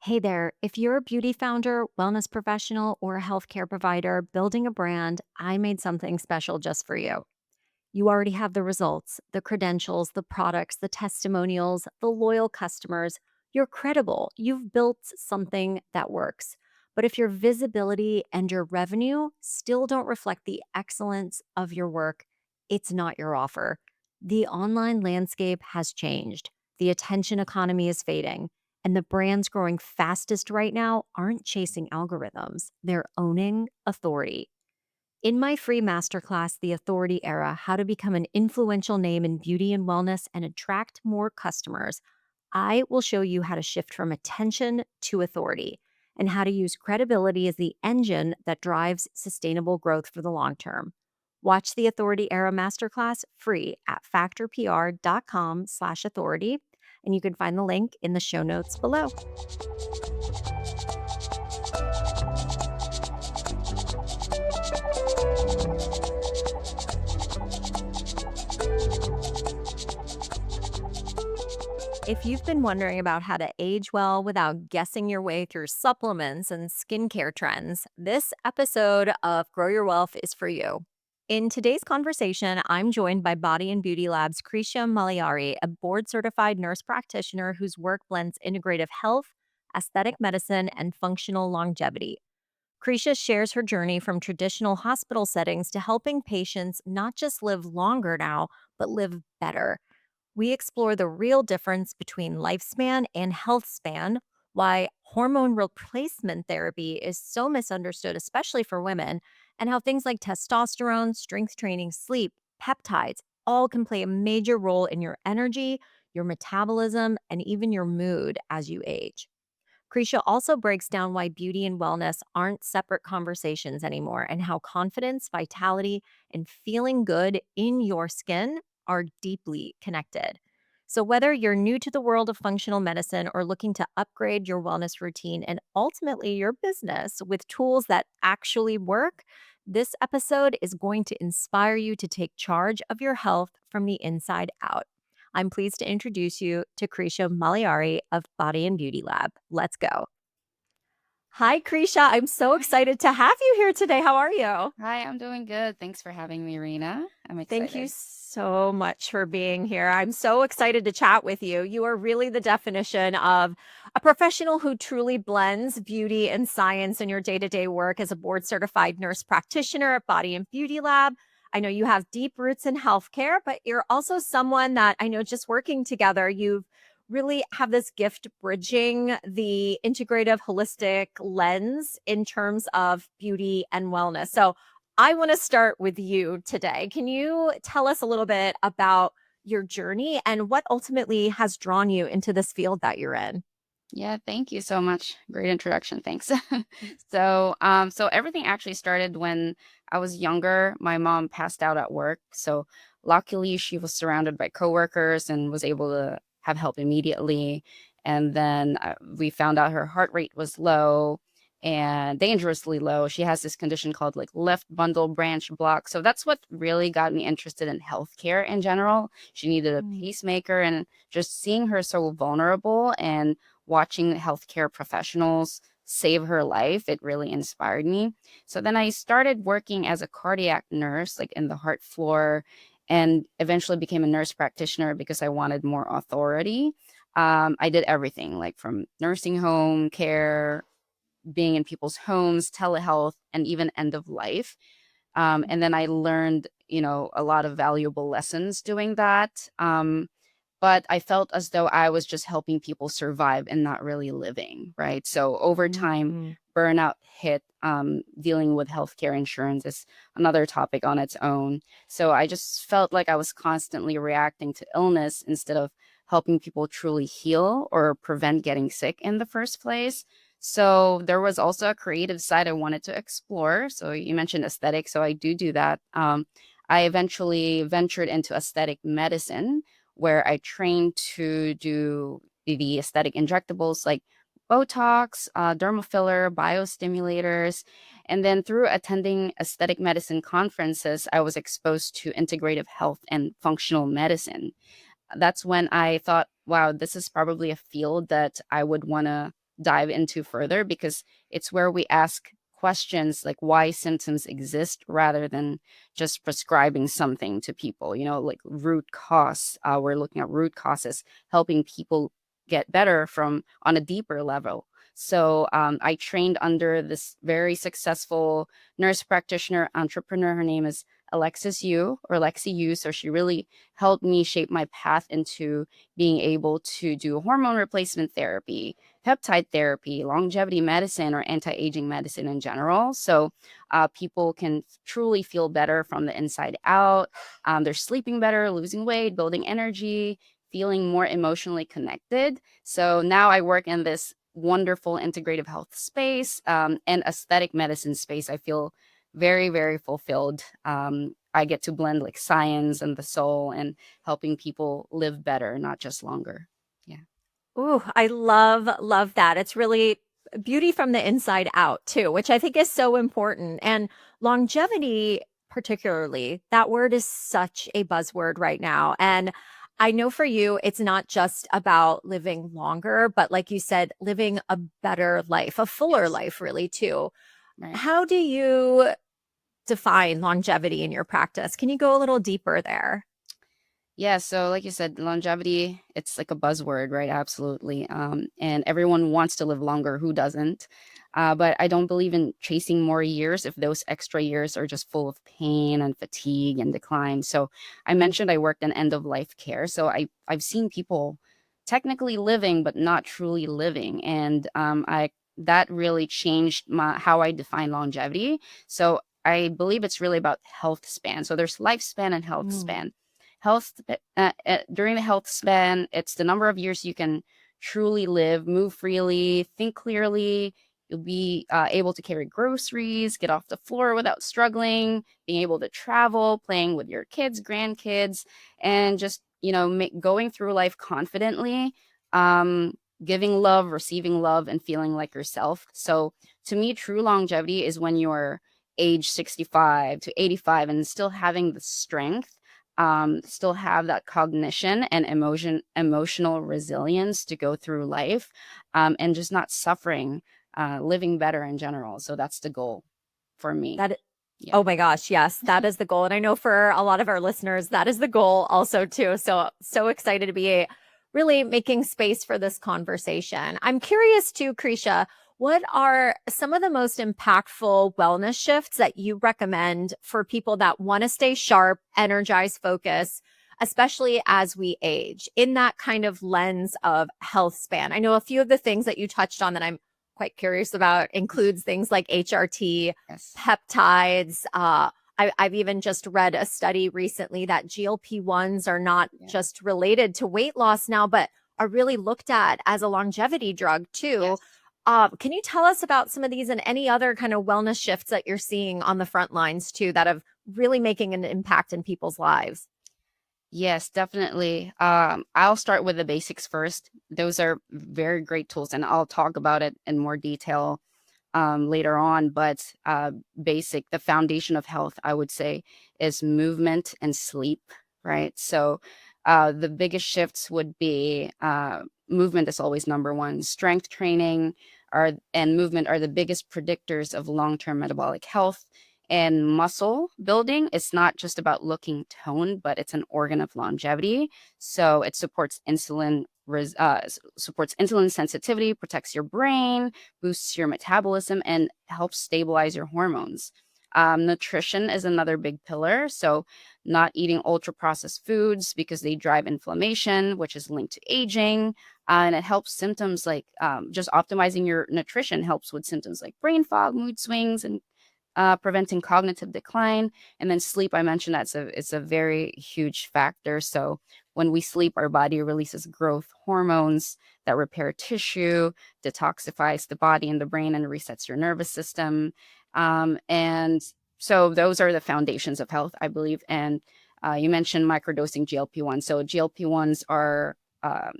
Hey there, if you're a beauty founder, wellness professional, or a healthcare provider building a brand, I made something special just for you. You already have the results, the credentials, the products, the testimonials, the loyal customers. You're credible. You've built something that works. But if your visibility and your revenue still don't reflect the excellence of your work, it's not your offer. The online landscape has changed. The attention economy is fading. And the brands growing fastest right now aren't chasing algorithms, they're owning authority. In my free masterclass, The Authority Era: How to Become an Influential Name in Beauty and Wellness and Attract More Customers, I will show you how to shift from attention to authority and how to use credibility as the engine that drives sustainable growth for the long term. Watch the Authority Era Masterclass free at factorpr.com/authority, and you can find the link in the show notes below. If you've been wondering about how to age well without guessing your way through supplements and skincare trends, this episode of Grow Your Wealth is for you. In today's conversation, I'm joined by Body and Beauty Lab's Krysha Mallari, a board certified nurse practitioner whose work blends integrative health, aesthetic medicine, and functional longevity. Krysha shares her journey from traditional hospital settings to helping patients not just live longer now, but live better. We explore the real difference between lifespan and health span, why hormone replacement therapy is so misunderstood, especially for women, and how things like testosterone, strength training, sleep, peptides all can play a major role in your energy, your metabolism, and even your mood as you age. Krisha also breaks down why beauty and wellness aren't separate conversations anymore and how confidence, vitality, and feeling good in your skin are deeply connected. So, whether you're new to the world of functional medicine or looking to upgrade your wellness routine and ultimately your business with tools that actually work, this episode is going to inspire you to take charge of your health from the inside out. I'm pleased to introduce you to Krysha Mallari of Body and Beauty Lab. Let's go. Hi, Krisha. I'm so Hi. excited to have you here today. How are you? Hi, I'm doing good. Thanks for having me, Rena. I'm Thank you excited. so much for being here. I'm so excited to chat with you. You are really the definition of a professional who truly blends beauty and science in your day to day work as a board certified nurse practitioner at Body and Beauty Lab. I know you have deep roots in healthcare, but you're also someone that I know just working together, you've really have this gift bridging the integrative holistic lens in terms of beauty and wellness. So I want to start with you today. Can you tell us a little bit about your journey and what ultimately has drawn you into this field that you're in? Yeah, thank you so much. Great introduction. Thanks. So everything actually started when I was younger. My mom passed out at work. So luckily she was surrounded by coworkers and was able to have help immediately. And then we found out her heart rate was low and dangerously low. She has this condition called like left bundle branch block. So that's what really got me interested in healthcare in general. She needed a Mm. pacemaker, and just seeing her so vulnerable and watching healthcare professionals save her life, it really inspired me. So then I started working as a cardiac nurse, like in the heart floor, and eventually became a nurse practitioner because I wanted more authority. I did everything like from nursing home care, being in people's homes, telehealth, and even end of life. And then I learned, a lot of valuable lessons doing that. But I felt as though I was just helping people survive and not really living, right? So over time, Mhm. burnout hit. Dealing with healthcare insurance is another topic on its own. So I just felt like I was constantly reacting to illness instead of helping people truly heal or prevent getting sick in the first place. So there was also a creative side I wanted to explore. So you mentioned aesthetic, so I do that. I eventually ventured into aesthetic medicine, where I trained to do the aesthetic injectables like Botox, dermal filler, biostimulators. And then through attending aesthetic medicine conferences, I was exposed to integrative health and functional medicine. That's when I thought, wow, this is probably a field that I would want to dive into further, because it's where we ask questions like why symptoms exist rather than just prescribing something to people, like root cause. We're looking at root causes, helping people get better from on a deeper level. So I trained under this very successful nurse practitioner entrepreneur. Her name is Alexis Yu, or Lexi Yu. So she really helped me shape my path into being able to do hormone replacement therapy, peptide therapy, longevity medicine, or anti-aging medicine in general. So people can truly feel better from the inside out. They're sleeping better, losing weight, building energy, feeling more emotionally connected. So now I work in this wonderful integrative health space and aesthetic medicine space. I feel very, very fulfilled. I get to blend like science and the soul and helping people live better, not just longer. Yeah. Ooh, I love that. It's really beauty from the inside out too, which I think is so important. And longevity, particularly, that word is such a buzzword right now. And I know for you, it's not just about living longer, but like you said, living a better life, a fuller Yes. life, really, too. Right. How do you define longevity in your practice? Can you go a little deeper there? Yeah, so like you said, longevity, it's like a buzzword, right? Absolutely. And everyone wants to live longer. Who doesn't? But I don't believe in chasing more years if those extra years are just full of pain and fatigue and decline. So I mentioned I worked in end of life care. So I've seen people technically living, but not truly living. And I that really changed how I define longevity. So I believe it's really about health span. So there's lifespan and health Mm. span. During the health span, it's the number of years you can truly live, move freely, think clearly. You'll be able to carry groceries, get off the floor without struggling, being able to travel, playing with your kids, grandkids, and just going through life confidently, um, giving love, receiving love, and feeling like yourself. So to me, true longevity is when you're age 65 to 85 and still having the strength, still have that cognition and emotional resilience to go through life, and just not suffering, living better in general. So that's the goal for me. That Yeah. Oh my gosh, yes, that is the goal. And I know for a lot of our listeners, that is the goal also too. So excited to be really making space for this conversation. I'm curious too, Krisha, what are some of the most impactful wellness shifts that you recommend for people that want to stay sharp, energized, focus, especially as we age, in that kind of lens of health span? I know a few of the things that you touched on that I'm quite curious about includes things like HRT, Yes. peptides. I've even just read a study recently that GLP-1s are not Yeah. just related to weight loss now, but are really looked at as a longevity drug too. Yes. Can you tell us about some of these and any other kind of wellness shifts that you're seeing on the front lines too that have really making an impact in people's lives? Yes, definitely. I'll start with the basics first. Those are very great tools, and I'll talk about it in more detail later on. But the foundation of health, I would say, is movement and sleep, right? So the biggest shifts would be movement is always number one. Strength training and movement are the biggest predictors of long-term metabolic health. And muscle building is not just about looking toned, but it's an organ of longevity. So it supports insulin sensitivity, protects your brain, boosts your metabolism, and helps stabilize your hormones. Nutrition is another big pillar. So, not eating ultra processed foods because they drive inflammation, which is linked to aging. And it helps symptoms like just optimizing your nutrition helps with symptoms like brain fog, mood swings, and preventing cognitive decline. And then sleep, I mentioned it's a very huge factor. So when we sleep, our body releases growth hormones that repair tissue, detoxifies the body and the brain, and resets your nervous system. And so those are the foundations of health, I believe. And you mentioned microdosing GLP-1. So GLP-1s are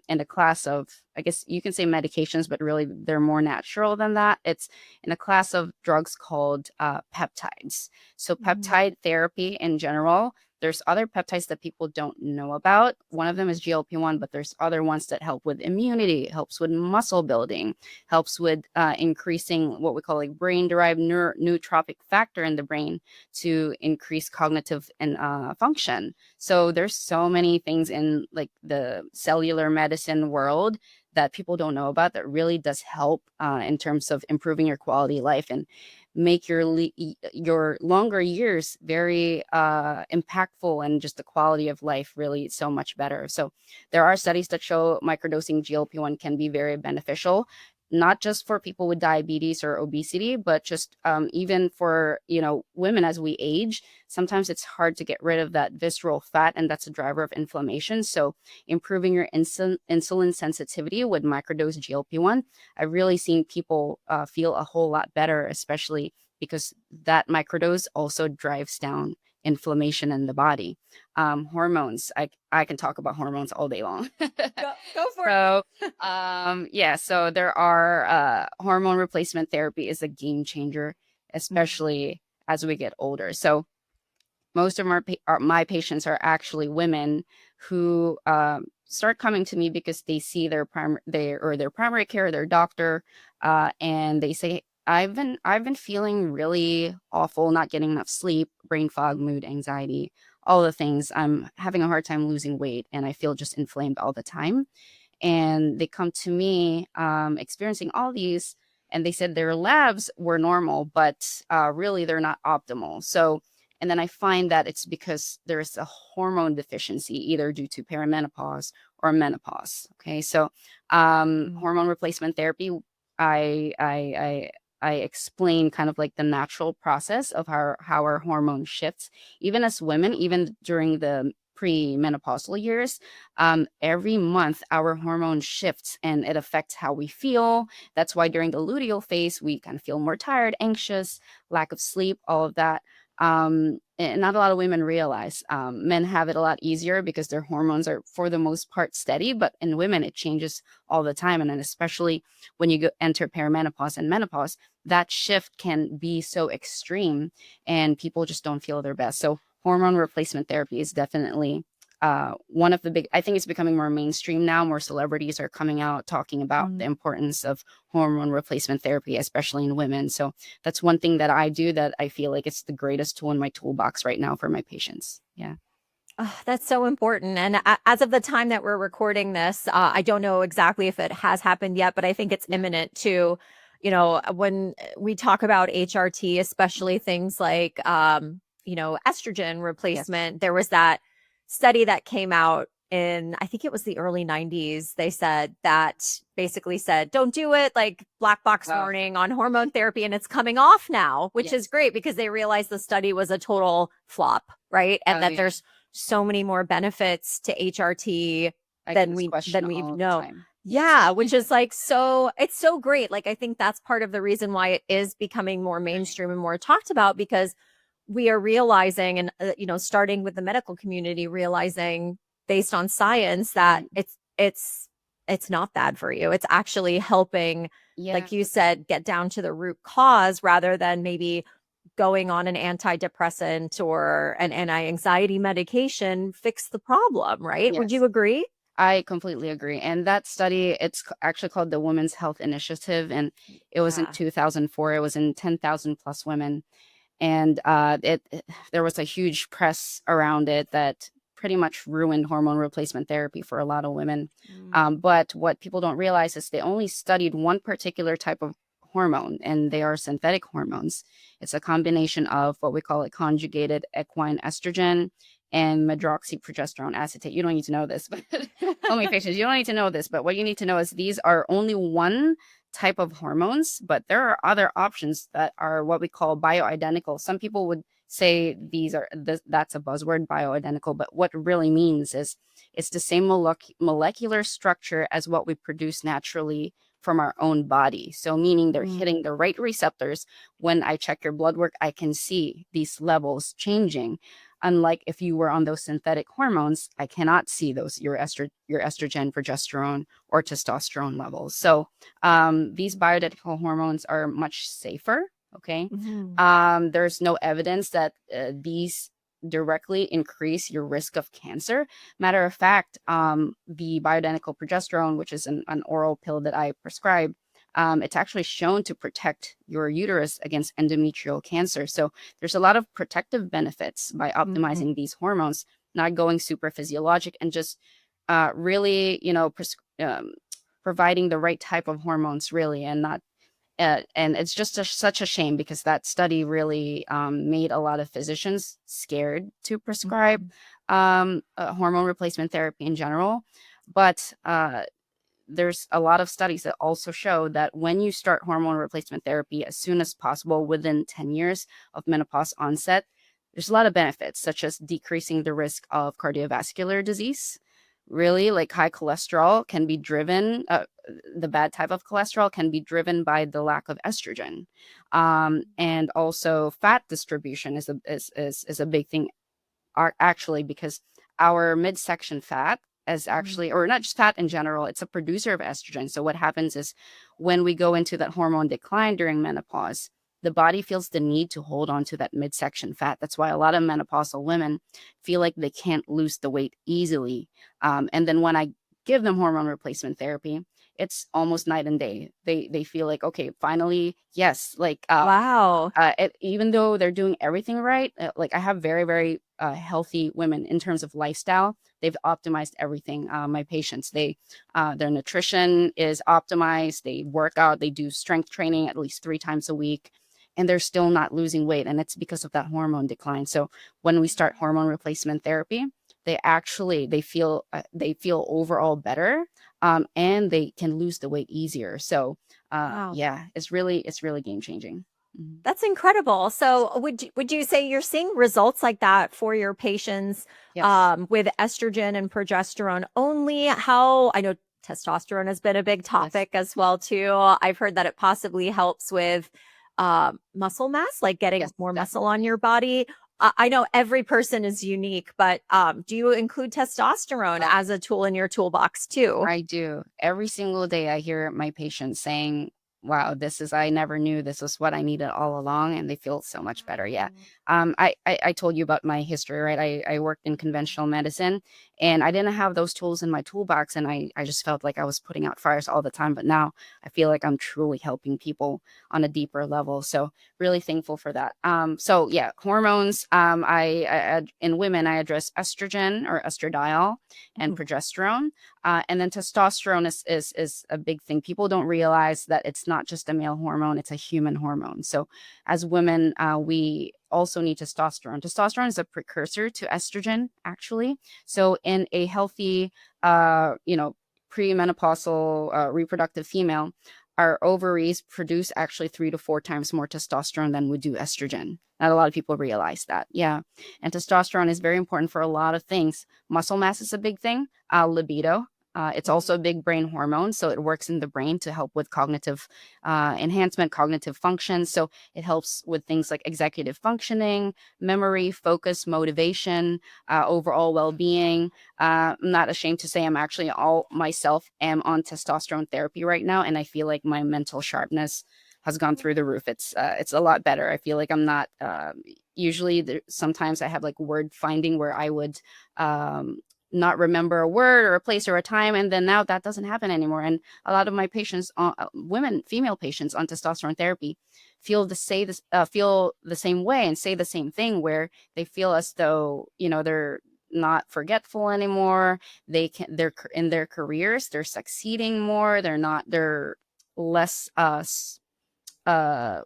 in a class of, I guess you can say medications, but really they're more natural than that. It's in a class of drugs called peptides. So Mhm. peptide therapy in general there's other peptides that people don't know about. One of them is GLP-1, but there's other ones that help with immunity, helps with muscle building, helps with increasing what we call like brain-derived neurotrophic factor in the brain to increase cognitive and function. So there's so many things in like the cellular medicine world that people don't know about that really does help in terms of improving your quality of life and make your longer years very impactful, and just the quality of life really so much better. So there are studies that show microdosing GLP-1 can be very beneficial, not just for people with diabetes or obesity, but just even for, women as we age. Sometimes it's hard to get rid of that visceral fat, and that's a driver of inflammation. So improving your insulin sensitivity with microdose GLP-1, I've really seen people feel a whole lot better, especially because that microdose also drives down inflammation in the body. Hormones, I can talk about hormones all day long. Go for it. So, yeah, so there are hormone replacement therapy is a game changer, especially as we get older. So most of my patients are actually women who start coming to me because they see their primary care, their doctor, and they say, I've been feeling really awful, not getting enough sleep, brain fog, mood, anxiety, all the things. I'm having a hard time losing weight, and I feel just inflamed all the time. And they come to me experiencing all these, and they said their labs were normal, but really they're not optimal. So, and then I find that it's because there's a hormone deficiency, either due to perimenopause or menopause. Okay, so hormone replacement therapy, I I I I explain kind of like the natural process of how our hormone shifts, even as women, even during the premenopausal years. Every month our hormone shifts and it affects how we feel. That's why during the luteal phase we kind of feel more tired, anxious, lack of sleep, all of that. And not a lot of women realize. Men have it a lot easier because their hormones are for the most part steady, but in women it changes all the time. And then especially when you enter perimenopause and menopause, that shift can be so extreme and people just don't feel their best. So hormone replacement therapy is definitely one of the big, I think it's becoming more mainstream now. More celebrities are coming out talking about the importance of hormone replacement therapy, especially in women. So that's one thing that I do that I feel like it's the greatest tool in my toolbox right now for my patients. Yeah. Oh, that's so important. And as of the time that we're recording this, I don't know exactly if it has happened yet, but I think it's imminent to, when we talk about HRT, especially things like, estrogen Yes. replacement, there was that study that came out in, I think it was the early 90s. They said that basically said, don't do it, like black box Oh, warning on hormone therapy. And it's coming off now, which is yes. great because they realized the study was a total flop, right? And Oh, that yeah. there's so many more benefits to HRT I get than this question we've all the know. time. Yes. Yeah, which is like it's so great. Like I think that's part of the reason why it is becoming more mainstream and more talked about because we are realizing and starting with the medical community realizing based on science that Right. it's not bad for you. It's actually helping, Yeah. like you said, get down to the root cause rather than maybe going on an antidepressant or an anti-anxiety medication fix the problem, right? Would Yes. you agree? I completely agree. And that study, it's actually called the Women's Health Initiative, and it was in Yeah. 2004. It was in 10,000 plus women, and there was a huge press around it that pretty much ruined hormone replacement therapy for a lot of women. But what people don't realize is they only studied one particular type of hormone, and they are synthetic hormones. It's a combination of what we call a conjugated equine estrogen and medroxyprogesterone acetate. You don't need to know this, but tell me, patients, you don't need to know this, but what you need to know is these are only one type of hormones, but there are other options that are what we call bioidentical. Some people would say that's a buzzword, bioidentical, but what it really means is it's the same molecular structure as what we produce naturally from our own body. So meaning they're hitting the right receptors. When I check your blood work, I can see these levels changing. Unlike if you were on those synthetic hormones, I cannot see those your estrogen, progesterone, or testosterone levels. So these bioidentical hormones are much safer. Okay. Mhm. There's no evidence that these directly increase your risk of cancer. Matter of fact, the bioidentical progesterone, which is an oral pill that I prescribe, it's actually shown to protect your uterus against endometrial cancer. So there's a lot of protective benefits by Mhm. optimizing these hormones, not going super physiologic, and just really, providing the right type of hormones, really, and not. And it's just such a shame because that study really made a lot of physicians scared to prescribe Mhm. hormone replacement therapy in general. But there's a lot of studies that also show that when you start hormone replacement therapy as soon as possible within 10 years of menopause onset, there's a lot of benefits, such as decreasing the risk of cardiovascular disease. Really, like high cholesterol can be driven, the bad type of cholesterol can be driven by the lack of estrogen. And also, fat distribution is a big thing, are actually, because our midsection fat is Mhm. actually, or not just fat in general, it's a producer of estrogen. So what happens is when we go into that hormone decline during menopause, the body feels the need to hold on to that midsection fat. That's why a lot of menopausal women feel like they can't lose the weight easily. And then when I give them hormone replacement therapy, it's almost night and day. They feel like, okay, finally, yes, like Wow. even though they're doing everything right, like I have very, very healthy women in terms of lifestyle. They've optimized everything. My patients, their nutrition is optimized. They work out. They do strength training at least 3 times a week, and they're still not losing weight. And it's because of that hormone decline. So when we start hormone replacement therapy, they feel overall better, and they can lose the weight easier. So Wow. yeah, it's really game changing. Mhm. That's incredible. So would you say you're seeing results like that for your patients Yes. with estrogen and progesterone only? How I know testosterone has been a big Yes. topic as well too. I've heard that it possibly helps with muscle mass, like getting Yes, more muscle on definitely. your body. I know every person is unique, but do you include testosterone Uh, as a tool in your toolbox too? I do. Every single day I hear my patients saying, "Wow, I never knew this was what I needed all along," and they feel so much better. Yeah. I told you about my history, right? I worked in conventional medicine, and I didn't have those tools in my toolbox, and I just felt like I was putting out fires all the time. But now I feel like I'm truly helping people on a deeper level. So really thankful for that. So yeah, hormones. In women I address estrogen or estradiol and Mhm. progesterone. And then testosterone is a big thing. People don't realize that it's not just a male hormone; it's a human hormone. So, as women, we also need testosterone. Testosterone is a precursor to estrogen, actually. So, in a healthy, premenopausal reproductive female, our ovaries produce actually 3 to 4 times more testosterone than would do estrogen. Not a lot of people realize that. Yeah. And testosterone is very important for a lot of things. Muscle mass is a big thing, libido. It's also a big brain hormone, so it works in the brain to help with cognitive enhancement, cognitive function. So it helps with things like executive functioning, memory, focus, motivation, overall well-being. I'm not ashamed to say I'm actually all myself am on testosterone therapy right now, and I feel like my mental sharpness has gone through the roof. It's a lot better. I feel like I'm not. Usually, sometimes I have like word finding where I would um, not remember a word or a place or a time, and then now that doesn't happen anymore. And a lot of my patients, female patients on testosterone therapy, feel the same way and say the same thing, where they feel as though they're not forgetful anymore. They're in their careers, they're succeeding more. They're less uh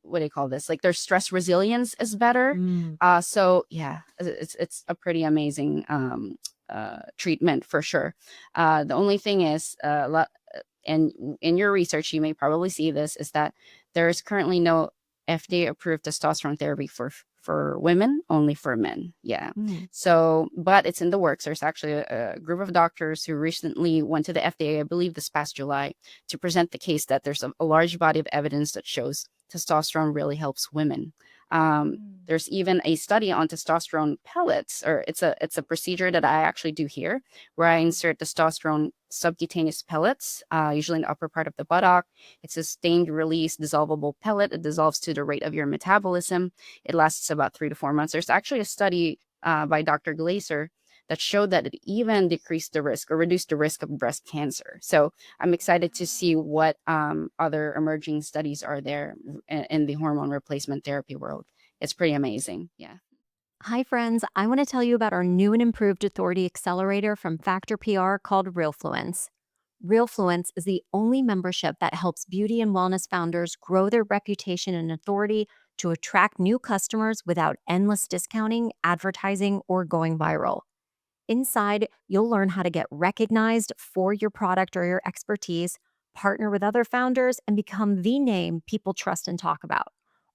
what do you call this, like their stress resilience is better. Mm. So yeah, it's a pretty amazing treatment for sure. The only thing is, and in your research you may probably see this, is that there is currently no FDA approved testosterone therapy for women, only for men. Yeah. Mm. So, but it's in the works. There's actually a group of doctors who recently went to the FDA, I believe this past July, to present the case that there's a large body of evidence that shows testosterone really helps women. There's even a study on testosterone pellets, or it's a procedure that I actually do here, where I insert testosterone subcutaneous pellets, usually in the upper part of the buttock. It's a sustained release dissolvable pellet. It dissolves to the rate of your metabolism. It lasts about 3 to 4 months. There's actually a study by Dr. Glaser that showed that it even decreased the risk or reduced the risk of breast cancer. So I'm excited to see what other emerging studies are there in the hormone replacement therapy world. It's pretty amazing. Yeah. Hi, friends. I want to tell you about our new and improved authority accelerator from Factor PR called RealFluence. RealFluence is the only membership that helps beauty and wellness founders grow their reputation and authority to attract new customers without endless discounting, advertising, or going viral. Inside, you'll learn how to get recognized for your product or your expertise, partner with other founders, and become the name people trust and talk about,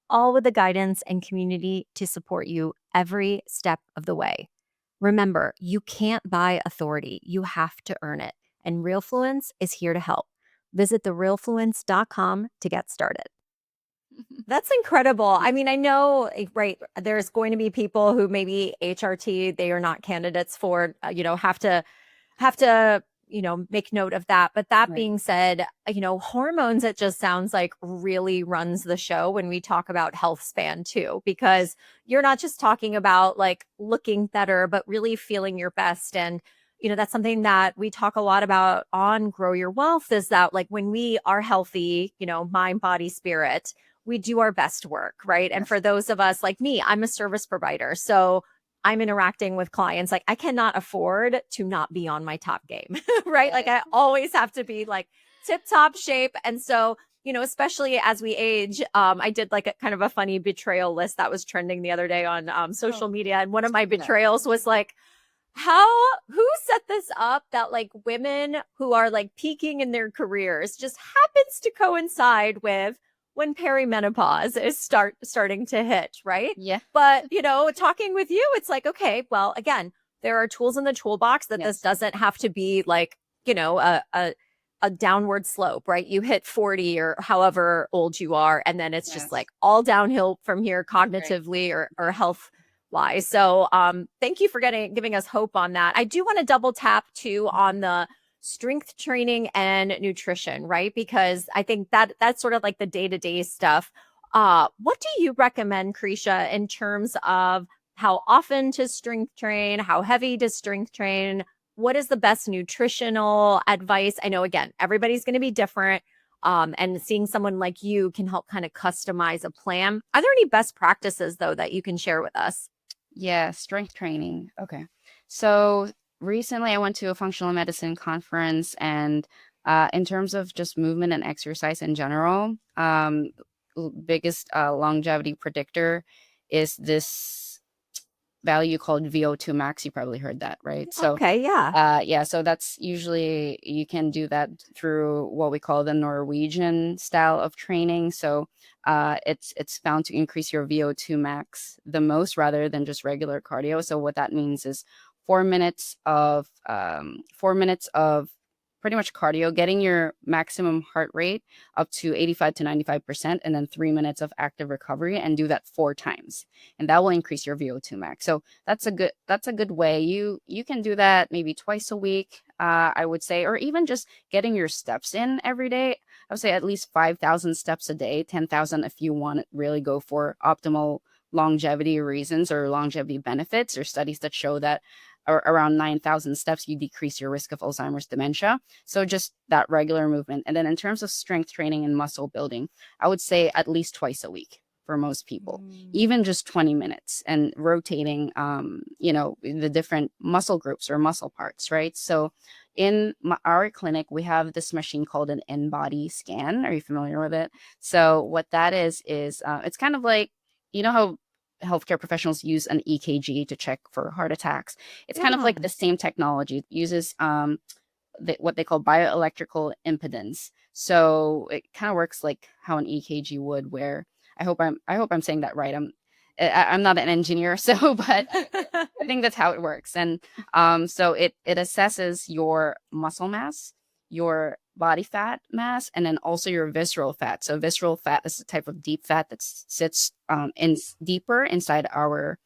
all with the guidance and community to support you every step of the way. Remember, you can't buy authority, you have to earn it. And Realfluence is here to help. Visit therealfluence.com to get started. That's incredible. I mean, I know, right, there's going to be people who maybe HRT, they are not candidates for, have to, make note of that. But that Right. being said, hormones, it just sounds like really runs the show when we talk about health span too, because you're not just talking about like looking better, but really feeling your best. And, that's something that we talk a lot about on Grow Your Wealth is that like when we are healthy, mind, body, spirit, we do our best work, right? And Yes. for those of us like me, I'm a service provider. So I'm interacting with clients. Like I cannot afford to not be on my top game, right? Like Right. I always have to be like tip top shape. And so, especially as we age, I did like a kind of a funny betrayal list that was trending the other day on Oh, social media. And one of my yeah. betrayals was like, who set this up that like women who are like peaking in their careers just happens to coincide with when perimenopause is starting to hit, right? Yeah. But, talking with you, it's like, okay, well, again, there are tools in the toolbox that this Yes. doesn't have to be like, a downward slope, right? You hit 40 or however old you are, and then it's just Yes. like all downhill from here Right. cognitively or health wise. So thank you for giving us hope on that. I do want to double tap too on the strength training and nutrition, right? Because I think that's sort of like the day-to-day stuff. What do you recommend, Krysha, in terms of how often to strength train, how heavy to strength train? What is the best nutritional advice? I know again, everybody's going to be different. And seeing someone like you can help kind of customize a plan. Are there any best practices though that you can share with us? Yeah, strength training. Okay. So recently I went to a functional medicine conference, and in terms of just movement and exercise in general, biggest longevity predictor is this value called VO2 max. You probably heard that, right? So Okay, yeah. yeah, so that's usually you can do that through what we call the Norwegian style of training. So it's found to increase your VO2 max the most rather than just regular cardio. So what that means is 4 minutes of pretty much cardio, getting your maximum heart rate up to 85 to 95%, and then 3 minutes of active recovery, and do that 4 times, and that will increase your VO2 max. So that's a good way. You can do that maybe twice a week, I would say, or even just getting your steps in every day. I would say at least 5,000 steps a day, 10,000 if you want to really go for optimal longevity reasons or longevity benefits, or studies that show that around 9,000 steps you decrease your risk of Alzheimer's dementia. So just that regular movement. And then in terms of strength training and muscle building, I would say at least twice a week for most people, even just 20 minutes, and rotating the different muscle groups or muscle parts, right? So in our clinic we have this machine called an in-body scan. Are you familiar with it? So what that is it's kind of like, how healthcare professionals use an EKG to check for heart attacks. It's kind of Yeah. like the same technology. It uses what they call bioelectrical impedance. So it kind of works like how an EKG would, where I hope I'm saying that right. I'm not an engineer, so but I think that's how it works. And so it assesses your muscle mass, your body fat mass and then also your visceral fat. So visceral fat is a type of deep fat that sits deeper inside our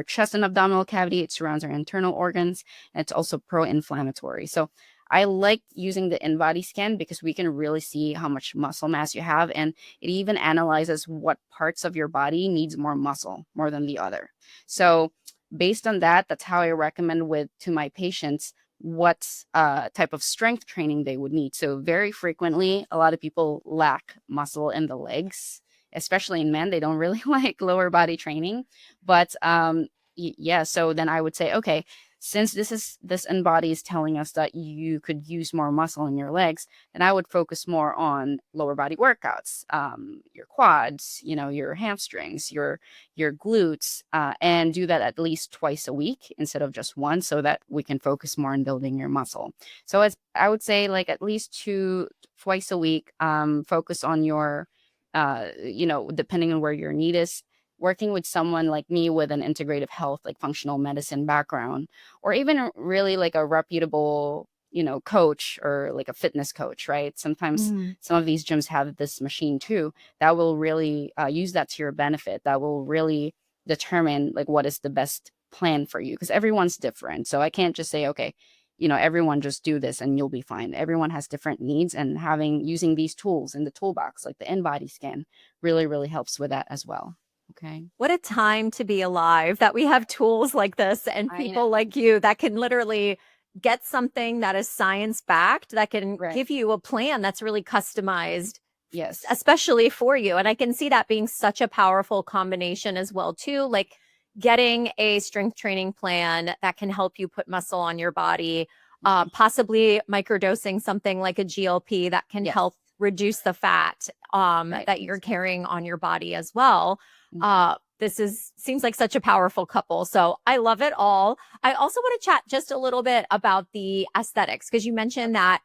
chest and abdominal cavity. It surrounds our internal organs, and it's also pro-inflammatory. So I like using the InBody scan because we can really see how much muscle mass you have, and it even analyzes what parts of your body needs more muscle more than the other. So based on that, that's how I recommend with to my patients what type of strength training they would need. So very frequently, a lot of people lack muscle in the legs, especially in men. They don't really like lower body training. But yeah, so then I would say, okay, since this InBody is telling us that you could use more muscle in your legs, then I would focus more on lower body workouts, your quads, your hamstrings, your glutes, and do that at least twice a week instead of just once, so that we can focus more on building your muscle. So as I would say, like at least twice a week, focus on your, depending on where your need is, working with someone like me with an integrative health, like functional medicine background, or even really like a reputable, coach or like a fitness coach, right? Sometimes Mm. some of these gyms have this machine too that will really use that to your benefit, that will really determine like what is the best plan for you, because everyone's different. So I can't just say, okay, everyone just do this and you'll be fine. Everyone has different needs, and using these tools in the toolbox, like the InBody scan, really, really helps with that as well. Okay. What a time to be alive that we have tools like this and I know. people like you that can literally get something that is science backed, that can Right. give you a plan that's really customized, Yes. especially for you. And I can see that being such a powerful combination as well, too. Like getting a strength training plan that can help you put muscle on your body, Mhm. possibly microdosing something like a GLP that can Yes. help reduce the fat Right. that you're Exactly. carrying on your body as well. Mhm. This is seems like such a powerful couple. So I love it all. I also want to chat just a little bit about the aesthetics, because you mentioned that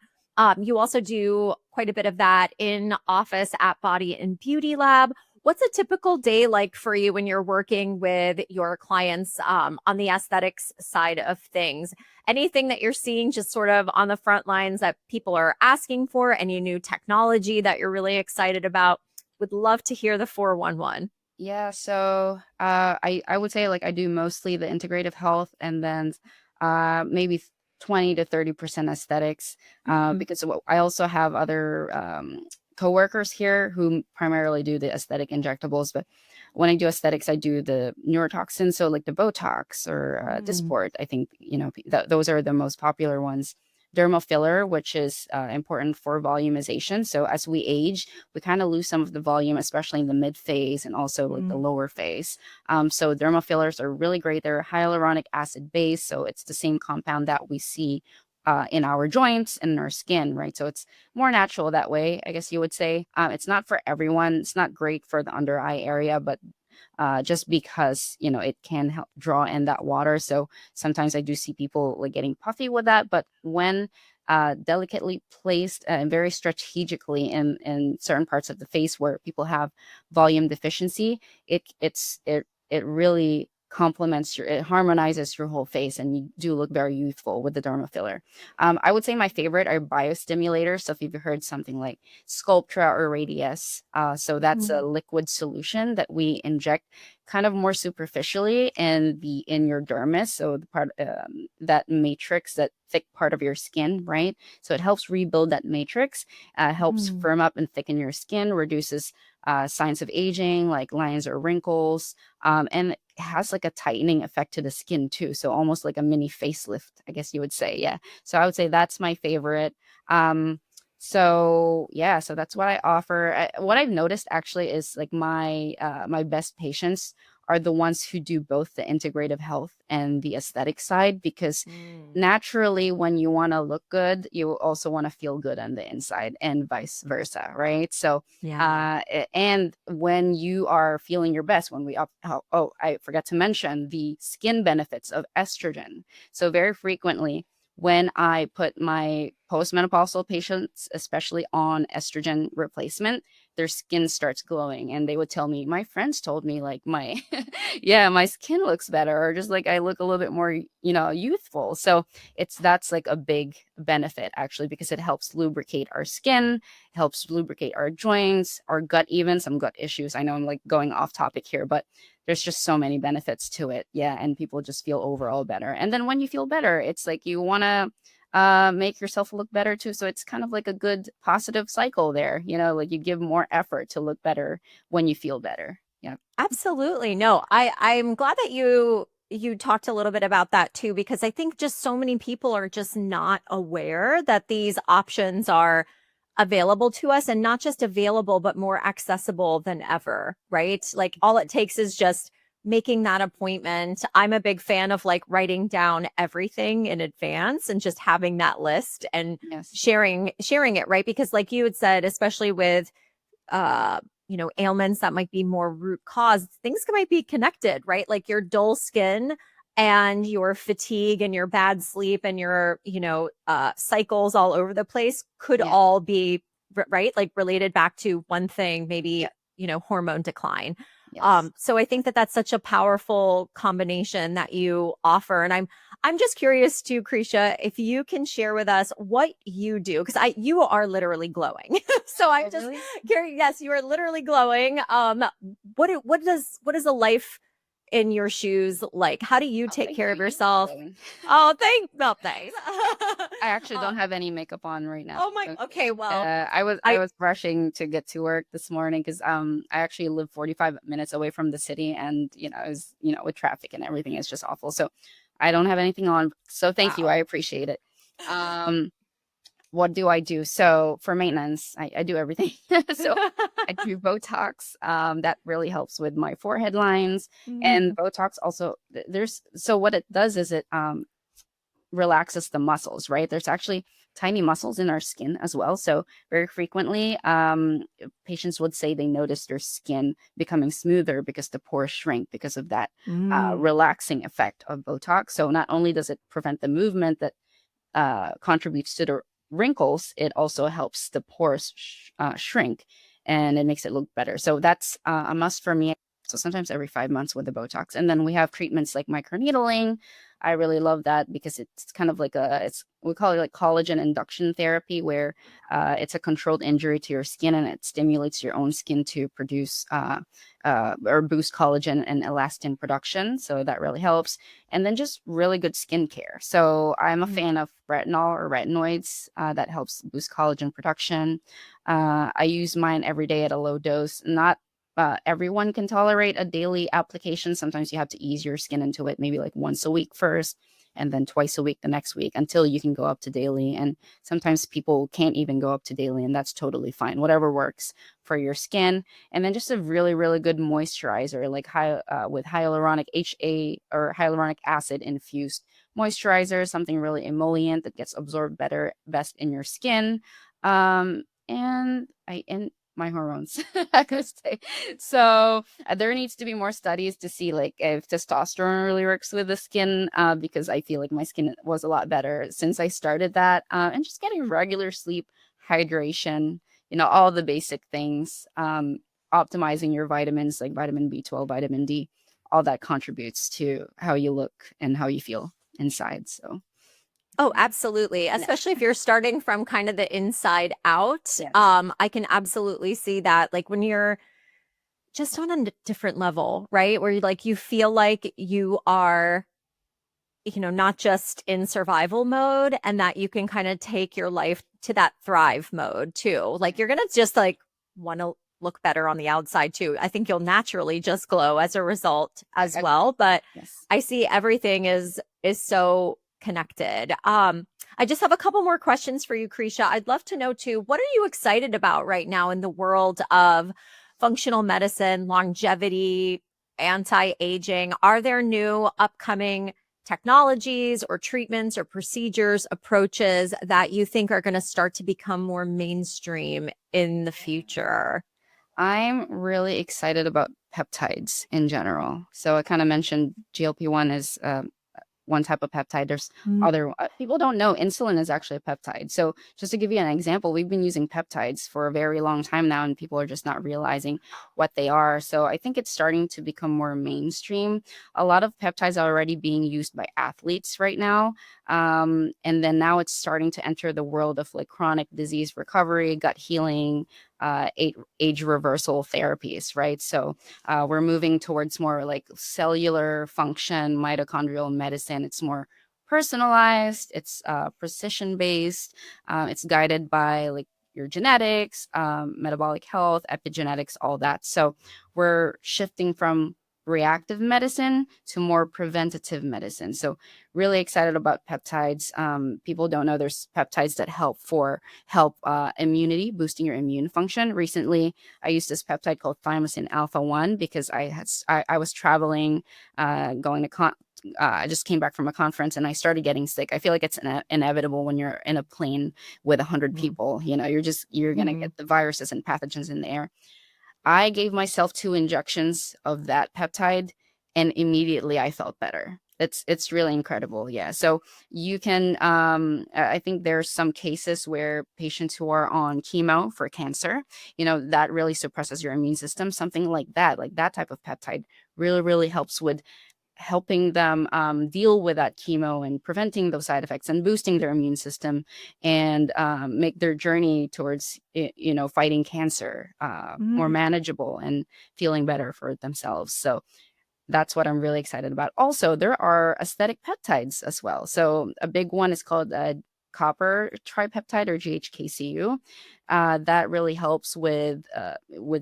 you also do quite a bit of that in office at Body and Beauty Lab. What's a typical day like for you when you're working with your clients on the aesthetics side of things? Anything that you're seeing just sort of on the front lines that people are asking for? Any new technology that you're really excited about? Would love to hear the 411. Yeah, so I would say like I do mostly the integrative health, and then maybe 20 to 30% aesthetics, Mhm. because I also have other coworkers here who primarily do the aesthetic injectables. But when I do aesthetics, I do the neurotoxins, so like the Botox or Mm. Dysport. I think those are the most popular ones. Dermal filler, which is important for volumization. So as we age, we kind of lose some of the volume, especially in the mid phase and also like the Mm. lower phase. So dermal fillers are really great. They're hyaluronic acid based, so it's the same compound that we see in our joints and in our skin, right? So it's more natural that way, I guess you would say. It's not for everyone. It's not great for the under eye area, but just because it can help draw in that water. So sometimes I do see people like getting puffy with that, but when delicately placed and very strategically in certain parts of the face where people have volume deficiency, it really complements it harmonizes your whole face, and you do look very youthful with the derma filler. I would say my favorite are biostimulators. So if you've heard something like Sculptra or Radius, so that's a Mm. liquid solution that we inject kind of more superficially in your dermis, so the part that matrix, that thick part of your skin, right? So it helps rebuild that matrix, helps Mm. firm up and thicken your skin, reduces signs of aging like lines or wrinkles, and it has like a tightening effect to the skin too, so almost like a mini facelift, I guess you would say. Yeah, so I would say that's my favorite. So yeah, so that's what I offer. What I've noticed actually is like my best patients are the ones who do both the integrative health and the aesthetic side, because Mm. naturally when you want to look good, you also want to feel good on the inside, and vice versa, right? So Yeah. and when you are feeling your best, when we up oh, I forgot to mention the skin benefits of estrogen. So very frequently when I put my postmenopausal patients, especially on estrogen replacement, their skin starts glowing. And they would tell me, my friends told me, like, my, yeah, my skin looks better, or just like I look a little bit more, youthful. So that's like a big benefit actually, because it helps lubricate our skin, helps lubricate our joints, our gut, even some gut issues. I know I'm like going off topic here, but there's just so many benefits to it. Yeah. And people just feel overall better. And then when you feel better, it's like you want to make yourself look better too. So it's kind of like a good positive cycle there. Like you give more effort to look better when you feel better. Yeah. Absolutely. No, I'm glad that you talked a little bit about that too, because I think just so many people are just not aware that these options are available to us, and not just available, but more accessible than ever, right? Like all it takes is just making that appointment. I'm a big fan of like writing down everything in advance and just having that list and Yes. sharing it, right? Because like you had said, especially with uh ailments that might be more root cause, things might be connected, right? Like your dull skin and your fatigue and your bad sleep and your cycles all over the place could Yeah. all be right, like related back to one thing, maybe Yeah. hormone decline. Yes. So I think that that's such a powerful combination that you offer, and I'm just curious too, Krisha, if you can share with us what you do, because I you are literally glowing. So I'm Oh, just really? curious. Yes, you are literally glowing. What does a life in your shoes like? How do you Oh, take thank care you. of You're yourself? glowing. Oh, thanks. I actually uh, don't have any makeup on right now. oh my. So, Okay, well, I I was rushing to get to work this morning because I actually live 45 minutes away from the city, and it was, with traffic and everything, it's just awful. So I don't have anything on. So thank you. I wow. appreciate it. Um, what do I do? So for maintenance, I do everything. So I do Botox. That really helps with my forehead lines, and Mm, Botox also there's so what it does is it relaxes the muscles, right? There's actually tiny muscles in our skin as well. So very frequently, patients would say they notice their skin becoming smoother because the pores shrink because of that mm, relaxing effect of Botox. So not only does it prevent the movement that contributes to the wrinkles, it also helps the pores shrink, and it makes it look better. So that's a must for me. So sometimes every 5 months with the Botox. And then we have treatments like microneedling. I really love that because it's kind of like we call it like collagen induction therapy, where it's a controlled injury to your skin, and it stimulates your own skin to produce or boost collagen and elastin production. So that really helps. And then just really good skincare. So I'm a mm. fan of retinol or retinoids that helps boost collagen production. I use mine every day at a low dose. Not everyone can tolerate a daily application. Sometimes you have to ease your skin into it, maybe like once a week first, and then twice a week the next week until you can go up to daily. And sometimes people can't even go up to daily, and that's totally fine. Whatever works for your skin. And then just a really, really good moisturizer, like with hyaluronic HA or hyaluronic acid infused moisturizer, something really emollient that gets absorbed best in your skin. And my hormones, I could say. So there needs to be more studies to see like if testosterone really works with the skin, because I feel like my skin was a lot better since I started that. And just getting regular sleep, hydration, all the basic things, optimizing your vitamins like vitamin B12, vitamin D, all that contributes to how you look and how you feel inside. So, Oh, absolutely. yeah. Especially if you're starting from kind of the inside out. Yes. I can absolutely see that. Like when you're just on a different level, right? Where you feel like you are, not just in survival mode, and that you can kind of take your life to that thrive mode too. Like you're going to just like want to look better on the outside too. I think you'll naturally just glow as a result I as agree. well, but Yes. I see everything is so connected. I just have a couple more questions for you, Krisha. I'd love to know too, what are you excited about right now in the world of functional medicine, longevity, anti-aging? Are there new upcoming technologies or treatments or procedures, approaches that you think are going to start to become more mainstream in the future? I'm really excited about peptides in general. So I kind of mentioned GLP-1 is one type of peptide. There's Mm. other people don't know insulin is actually a peptide. So just to give you an example, we've been using peptides for a very long time now, and people are just not realizing what they are. So I think it's starting to become more mainstream. A lot of peptides are already being used by athletes right now. And then now it's starting to enter the world of like chronic disease recovery, gut healing, age reversal therapies, right? So we're moving towards more like cellular function, mitochondrial medicine. It's more personalized, it's precision based, it's guided by like your genetics, metabolic health, epigenetics, all that. So we're shifting from reactive medicine to more preventative medicine. So really excited about peptides. People don't know there's peptides that help immunity, boosting your immune function. Recently, I used this peptide called thymosin alpha 1 because I was traveling, going to I just came back from a conference and I started getting sick. I feel like it's inevitable when you're in a plane with 100 Mm. people. You're gonna Mhm. get the viruses and pathogens in the air. I gave myself 2 injections of that peptide and immediately I felt better. It's really incredible. Yeah. So you can I think there's some cases where patients who are on chemo for cancer, that really suppresses your immune system. Something like that type of peptide really helps with helping them deal with that chemo and preventing those side effects and boosting their immune system and make their journey towards fighting cancer more Mm. manageable and feeling better for themselves. So that's what I'm really excited about. Also, there are aesthetic peptides as well. So a big one is called copper tripeptide or GHKCU. That really helps with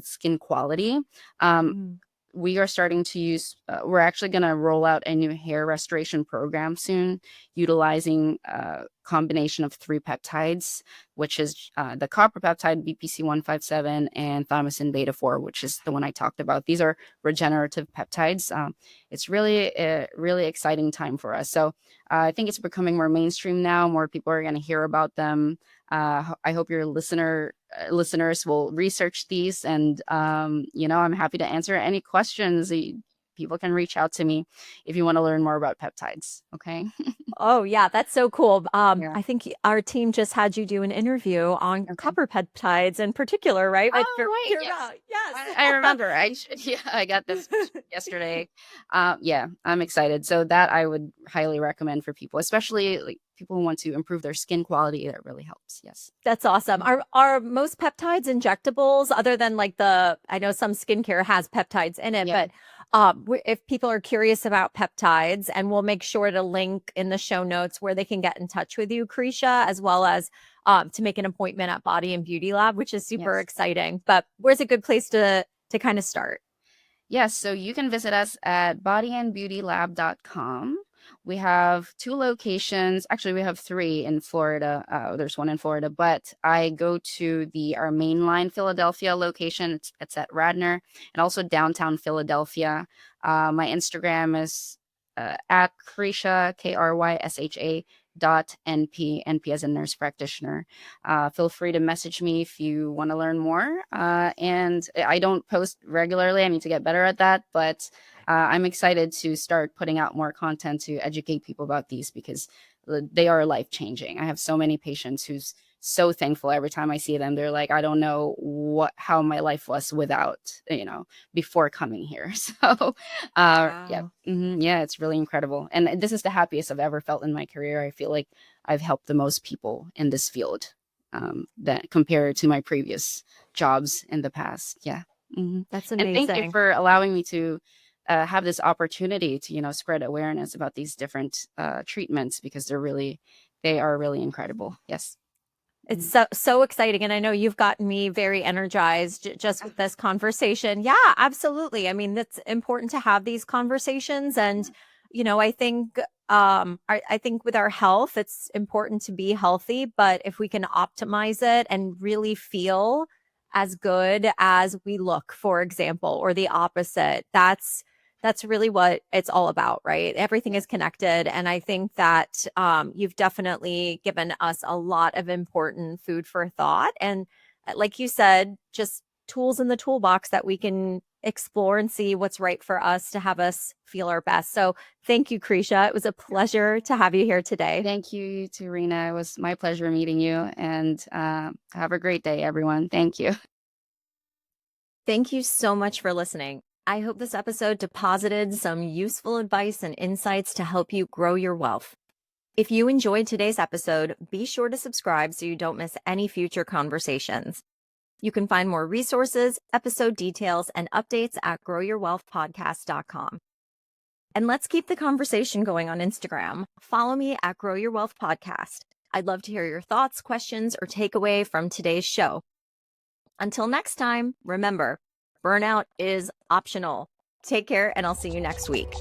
skin quality. Um, Mm. we are starting to use we're actually going to roll out a new hair restoration program soon utilizing a combination of 3 peptides, which is the copper peptide BPC157 and thymosin beta 4, which is the one I talked about. These are regenerative peptides. It's really a really exciting time for us. So I think it's becoming more mainstream now. More people are going to hear about them. I hope your listeners will research these, and I'm happy to answer any questions. People can reach out to me if you want to learn more about peptides. Okay. Oh, yeah, that's so cool. Yeah. I think our team just had you do an interview on Okay. copper peptides in particular, right? With Oh, right. your Yes. mouth. Yes. I remember. Yeah, I got this yesterday. Yeah, I'm excited. So that I would highly recommend for people, especially like people who want to improve their skin quality. That really helps. Yes. That's awesome. Mhm. Are most peptides injectables other than like I know some skincare has peptides in it, Yeah. but if people are curious about peptides, and we'll make sure to link in the show notes where they can get in touch with you, Krisha, as well as to make an appointment at Body and Beauty Lab, which is super Yes. exciting. But where's a good place to kind of start? Yes, so you can visit us at bodyandbeautylab.com. We have 2 locations. Actually, we have 3 in Florida. There's one in Florida, but I go to our mainline Philadelphia location. It's at Radnor and also downtown Philadelphia. My Instagram is at Krysha, Krysha .np as a nurse practitioner. Feel free to message me if you want to learn more. And I don't post regularly. I need to get better at that, but I'm excited to start putting out more content to educate people about these because they are life changing. I have so many patients who's so thankful every time I see them. They're like, I don't know how my life was without, before coming here. So, yeah, Wow. yeah, it's really incredible. And this is the happiest I've ever felt in my career. I feel like I've helped the most people in this field that compared to my previous jobs in the past. Yeah. That's And thank you amazing. for allowing me to have this opportunity to, spread awareness about these different treatments because they are really incredible. Yes. It's Mhm. so exciting, and I know you've gotten me very energized just with this conversation. Yeah, absolutely. I mean, it's important to have these conversations, and I think I think with our health, it's important to be healthy, but if we can optimize it and really feel as good as we look, for example, or the opposite, that's really what it's all about, right? Everything Yeah. is connected. And I think that you've definitely given us a lot of important food for thought. And like you said, just tools in the toolbox that we can explore and see what's right for us to have us feel our best. So thank you, Krysha. It was a pleasure to have you here today. Thank you to Rena. It was my pleasure meeting you, and have a great day, everyone. Thank you. Thank you so much for listening. I hope this episode deposited some useful advice and insights to help you grow your wealth. If you enjoyed today's episode, be sure to subscribe so you don't miss any future conversations. You can find more resources, episode details, and updates at growyourwealthpodcast.com. And let's keep the conversation going on Instagram. Follow me at Grow Your Wealth Podcast. I'd love to hear your thoughts, questions, or takeaway from today's show. Until next time, remember, burnout is optional. Take care, and I'll see you next week.